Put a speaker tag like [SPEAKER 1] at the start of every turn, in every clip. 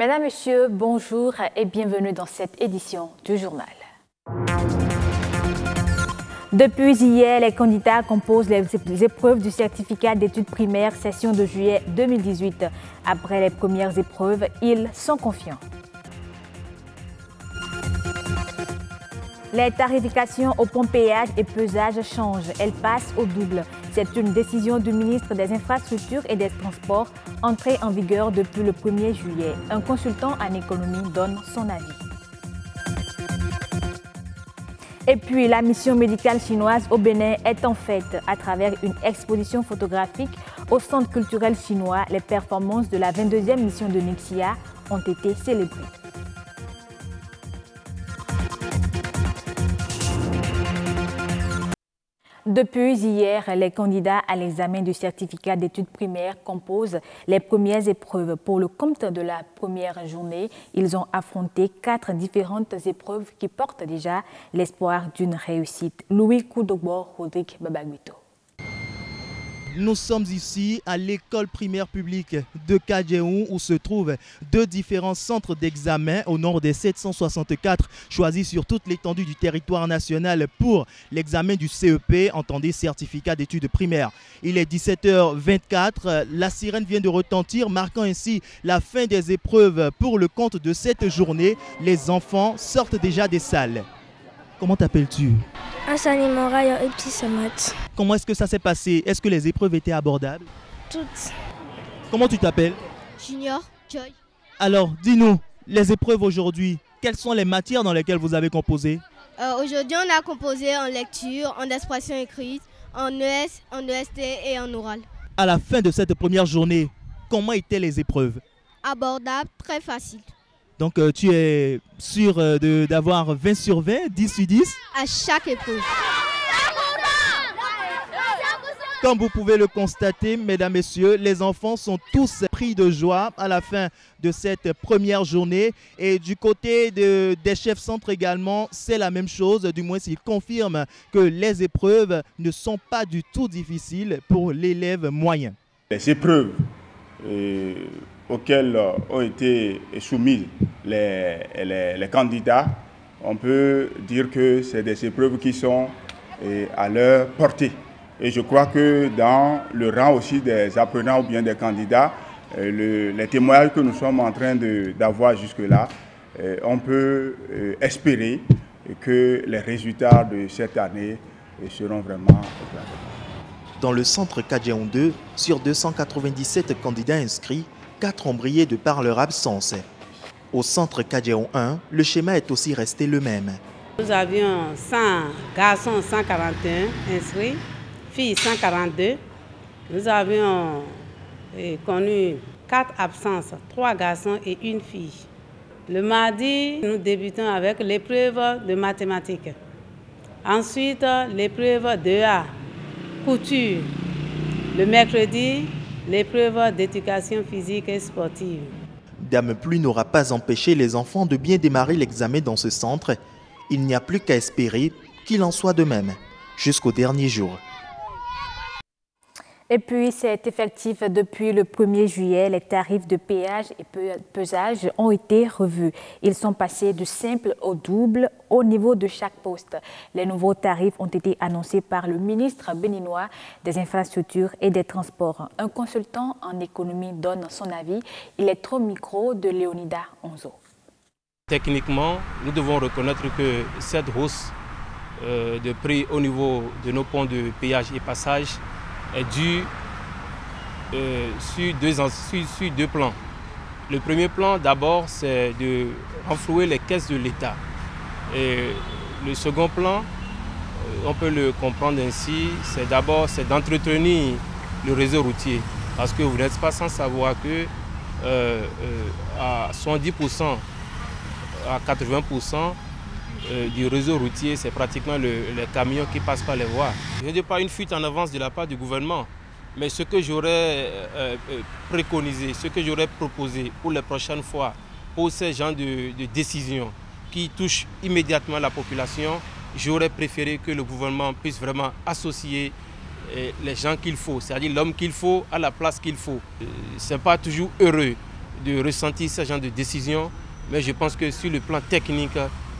[SPEAKER 1] Mesdames, Messieurs, bonjour et bienvenue dans cette édition du journal. Depuis hier, les candidats composent les épreuves du certificat d'études primaires session de juillet 2018. Après les premières épreuves, ils sont confiants. Les tarifications au pont péage et pesage changent. Elles passent au double. C'est une décision du ministre des Infrastructures et des Transports entrée en vigueur depuis le 1er juillet. Un consultant en économie donne son avis. Et puis, la mission médicale chinoise au Bénin est en fête. À travers une exposition photographique au Centre culturel chinois, les performances de la 22e mission de Nexia ont été célébrées. Depuis hier, les candidats à l'examen du certificat d'études primaires composent les premières épreuves. Pour le compte de la première journée, ils ont affronté 4 différentes épreuves qui portent déjà l'espoir d'une réussite. Louis Koudogbo, Rodrigue Babaguito.
[SPEAKER 2] Nous sommes ici à l'école primaire publique de Kadjehoun où se trouvent 2 différents centres d'examen au nombre de 764 choisis sur toute l'étendue du territoire national pour l'examen du CEP, entendez certificat d'études primaires. Il est 17h24, la sirène vient de retentir, marquant ainsi la fin des épreuves pour le compte de cette journée. Les enfants sortent déjà des salles. Comment t'appelles-tu?
[SPEAKER 3] Hassani Morayo et Petit Samat.
[SPEAKER 2] Comment est-ce que ça s'est passé? Est-ce que les épreuves étaient abordables?
[SPEAKER 3] Toutes.
[SPEAKER 2] Comment tu t'appelles?
[SPEAKER 3] Junior, Joy.
[SPEAKER 2] Alors, dis-nous, les épreuves aujourd'hui, quelles sont les matières dans lesquelles vous avez composé?
[SPEAKER 3] Aujourd'hui, on a composé en lecture, en expression écrite, en ES, en EST et en oral.
[SPEAKER 2] À la fin de cette première journée, comment étaient les épreuves?
[SPEAKER 3] Abordable, très facile.
[SPEAKER 2] Donc, tu es sûr d'avoir 20 sur 20, 10 sur 10?
[SPEAKER 3] À chaque épreuve.
[SPEAKER 2] Comme vous pouvez le constater, mesdames, messieurs, les enfants sont tous pris de joie à la fin de cette première journée. Et du côté des chefs centres également, c'est la même chose. Du moins, ils confirment que les épreuves ne sont pas du tout difficiles pour l'élève moyen.
[SPEAKER 4] Les épreuves auxquelles ont été soumis les candidats, on peut dire que c'est des épreuves qui sont à leur portée. Et je crois que dans le rang aussi des apprenants ou bien des candidats, les témoignages que nous sommes en train d'avoir jusque-là, on peut espérer que les résultats de cette année seront vraiment éclatants.
[SPEAKER 2] Dans le centre Kadjehoun 2, sur 297 candidats inscrits, 4 ont brillé de par leur absence. Au centre Kadjehoun 1, le schéma est aussi resté le même.
[SPEAKER 5] Nous avions 100 garçons, 141 inscrits, filles 142. Nous avions connu 4 absences, 3 garçons et 1 fille. Le mardi, nous débutons avec l'épreuve de mathématiques. Ensuite, l'épreuve de couture. Le mercredi, l'épreuve d'éducation physique et sportive.
[SPEAKER 2] Dame pluie n'aura pas empêché les enfants de bien démarrer l'examen dans ce centre. Il n'y a plus qu'à espérer qu'il en soit de même jusqu'au dernier jour. Et puis, c'est effectif depuis le 1er juillet. Les tarifs de péage et pesage ont été revus. Ils sont passés du simple au double au niveau de chaque poste. Les nouveaux tarifs ont été annoncés par le ministre béninois des Infrastructures et des Transports. Un consultant en économie donne son avis. Il est au micro de Léonida Onzo.
[SPEAKER 6] Techniquement, nous devons reconnaître que cette hausse de prix au niveau de nos ponts de péage et passage est due sur 2 plans. Le premier plan, d'abord, c'est de renflouer les caisses de l'État. Et le second plan, on peut le comprendre ainsi, c'est d'entretenir le réseau routier. Parce que vous n'êtes pas sans savoir que à 70%, à 80%, du réseau routier, c'est pratiquement les camions qui passent par les voies. Je ne dis pas une fuite en avance de la part du gouvernement, mais ce que j'aurais préconisé, ce que j'aurais proposé pour les prochaines fois, pour ces genres de décisions qui touchent immédiatement la population, j'aurais préféré que le gouvernement puisse vraiment associer les gens qu'il faut, c'est-à-dire l'homme qu'il faut à la place qu'il faut. Ce n'est pas toujours heureux de ressentir ce genre de décision, mais je pense que sur le plan technique,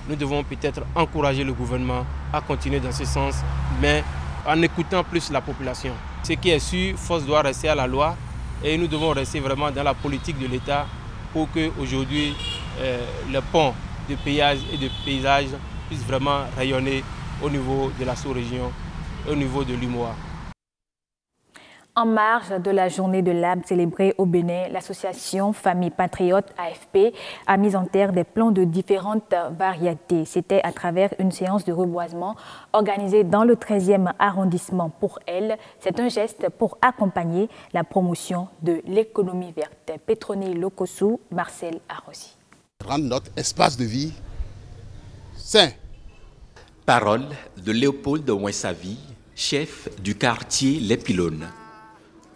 [SPEAKER 6] nous devons peut-être encourager le gouvernement à continuer dans ce sens, mais en écoutant plus la population. Ce qui est sûr, force doit rester à la loi et nous devons rester vraiment dans la politique de l'État pour qu'aujourd'hui le pont de péage et de paysage puisse vraiment rayonner au niveau de la sous-région, au niveau de l'UMOA.
[SPEAKER 1] En marge de la journée de l'arbre célébrée au Bénin, l'association Famille Patriote AFP a mis en terre des plants de différentes variétés. C'était à travers une séance de reboisement organisée dans le 13e arrondissement. Pour elle, c'est un geste pour accompagner la promotion de l'économie verte. Pétroni Lokosu, Marcel Arrosi.
[SPEAKER 7] Rendre notre espace de vie sain.
[SPEAKER 8] Parole de Léopold Ouensavi, chef du quartier Les Pylones.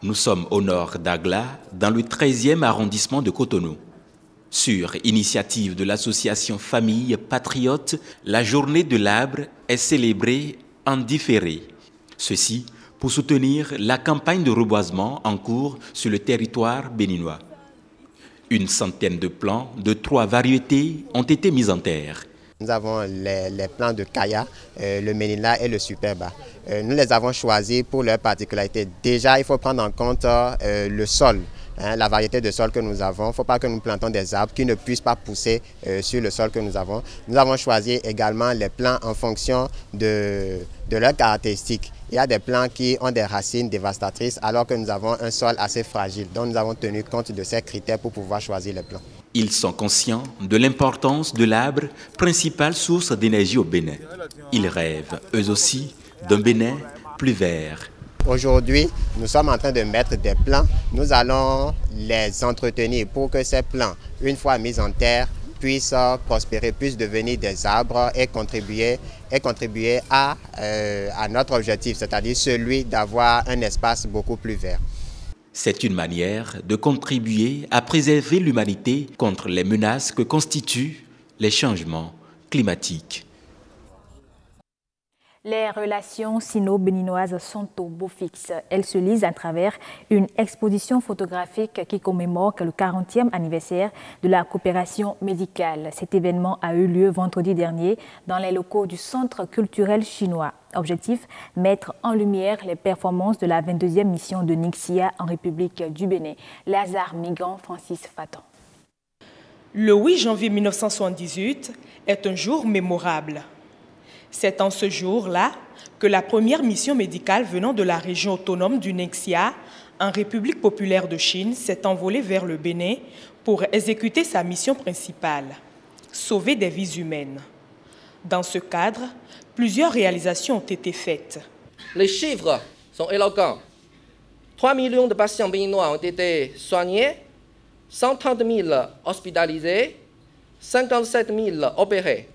[SPEAKER 8] Nous sommes au nord d'Agla, dans le 13e arrondissement de Cotonou. Sur initiative de l'association Famille Patriote, la journée de l'arbre est célébrée en différé. Ceci pour soutenir la campagne de reboisement en cours sur le territoire béninois. Une centaine de plants de 3 variétés ont été mis en terre.
[SPEAKER 9] Nous avons les plants de Kaya, le Ménila et le Superba. Nous les avons choisis pour leur particularité. Déjà, il faut prendre en compte le sol, la variété de sol que nous avons. Il ne faut pas que nous plantons des arbres qui ne puissent pas pousser sur le sol que nous avons. Nous avons choisi également les plants en fonction de leurs caractéristiques. Il y a des plants qui ont des racines dévastatrices alors que nous avons un sol assez fragile. Donc nous avons tenu compte de ces critères pour pouvoir choisir les plants.
[SPEAKER 8] Ils sont conscients de l'importance de l'arbre, principale source d'énergie au Bénin. Ils rêvent, eux aussi, d'un Bénin plus vert.
[SPEAKER 9] Aujourd'hui, nous sommes en train de mettre des plants. Nous allons les entretenir pour que ces plants, une fois mis en terre, puissent prospérer, puissent devenir des arbres et contribuer à notre objectif, c'est-à-dire celui d'avoir un espace beaucoup plus vert.
[SPEAKER 8] C'est une manière de contribuer à préserver l'humanité contre les menaces que constituent les changements climatiques.
[SPEAKER 1] Les relations sino-béninoises sont au beau fixe. Elles se lisent à travers une exposition photographique qui commémore le 40e anniversaire de la coopération médicale. Cet événement a eu lieu vendredi dernier dans les locaux du Centre culturel chinois. Objectif, mettre en lumière les performances de la 22e mission de Ningxia en République du Bénin. Lazare Migrant, Francis Fatan.
[SPEAKER 10] Le 8 janvier 1978 est un jour mémorable. C'est en ce jour-là que la première mission médicale venant de la région autonome du Ningxia, en République populaire de Chine, s'est envolée vers le Bénin pour exécuter sa mission principale, sauver des vies humaines. Dans ce cadre, plusieurs réalisations ont été faites.
[SPEAKER 11] Les chiffres sont éloquents. 3 millions de patients béninois ont été soignés, 130 000 hospitalisés, 57 000 opérés.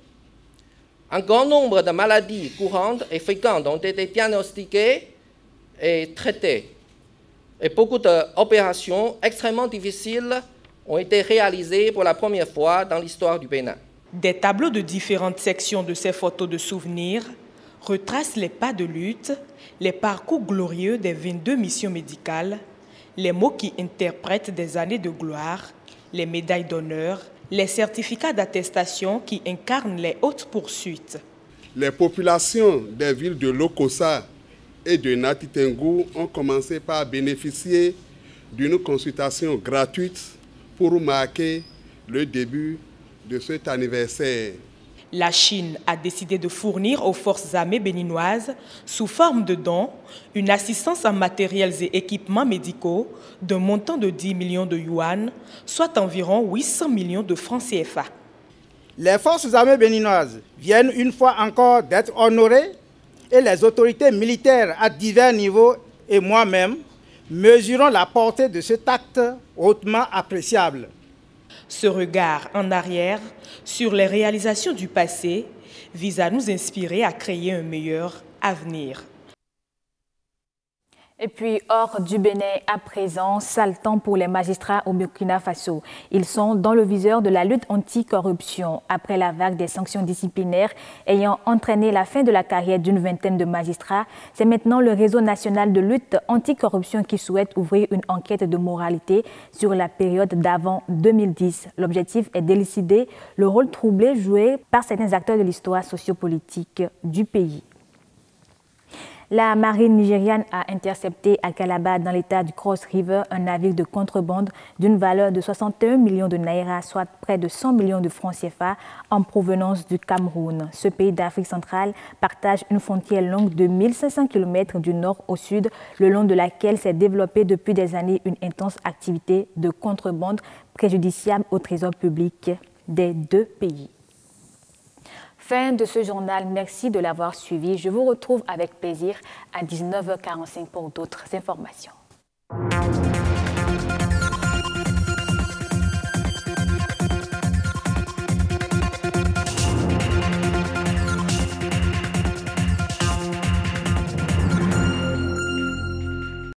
[SPEAKER 11] Un grand nombre de maladies courantes et fréquentes ont été diagnostiquées et traitées. Et beaucoup d'opérations extrêmement difficiles ont été réalisées pour la première fois dans l'histoire du Bénin.
[SPEAKER 10] Des tableaux de différentes sections de ces photos de souvenirs retracent les pas de lutte, les parcours glorieux des 22 missions médicales, les mots qui interprètent des années de gloire, les médailles d'honneur, les certificats d'attestation qui incarnent les hautes poursuites.
[SPEAKER 7] Les populations des villes de Lokossa et de Natitengu ont commencé par bénéficier d'une consultation gratuite pour marquer le début de cet anniversaire.
[SPEAKER 10] La Chine a décidé de fournir aux forces armées béninoises, sous forme de dons, une assistance en matériels et équipements médicaux d'un montant de 10 millions de yuan, soit environ 800 millions de francs CFA.
[SPEAKER 12] Les forces armées béninoises viennent une fois encore d'être honorées et les autorités militaires à divers niveaux et moi-même mesurons la portée de cet acte hautement appréciable.
[SPEAKER 10] Ce regard en arrière sur les réalisations du passé vise à nous inspirer à créer un meilleur avenir.
[SPEAKER 1] Et puis, hors du Bénin à présent, sale temps pour les magistrats au Burkina Faso. Ils sont dans le viseur de la lutte anti-corruption. Après la vague des sanctions disciplinaires ayant entraîné la fin de la carrière d'une vingtaine de magistrats, c'est maintenant le réseau national de lutte anti-corruption qui souhaite ouvrir une enquête de moralité sur la période d'avant 2010. L'objectif est d'élucider le rôle troublé joué par certains acteurs de l'histoire sociopolitique du pays. La marine nigériane a intercepté à Calabar, dans l'état du Cross River, un navire de contrebande d'une valeur de 61 millions de naira, soit près de 100 millions de francs CFA, en provenance du Cameroun. Ce pays d'Afrique centrale partage une frontière longue de 1500 km du nord au sud, le long de laquelle s'est développée depuis des années une intense activité de contrebande préjudiciable au trésor public des deux pays. Fin de ce journal, merci de l'avoir suivi. Je vous retrouve avec plaisir à 19h45 pour d'autres informations.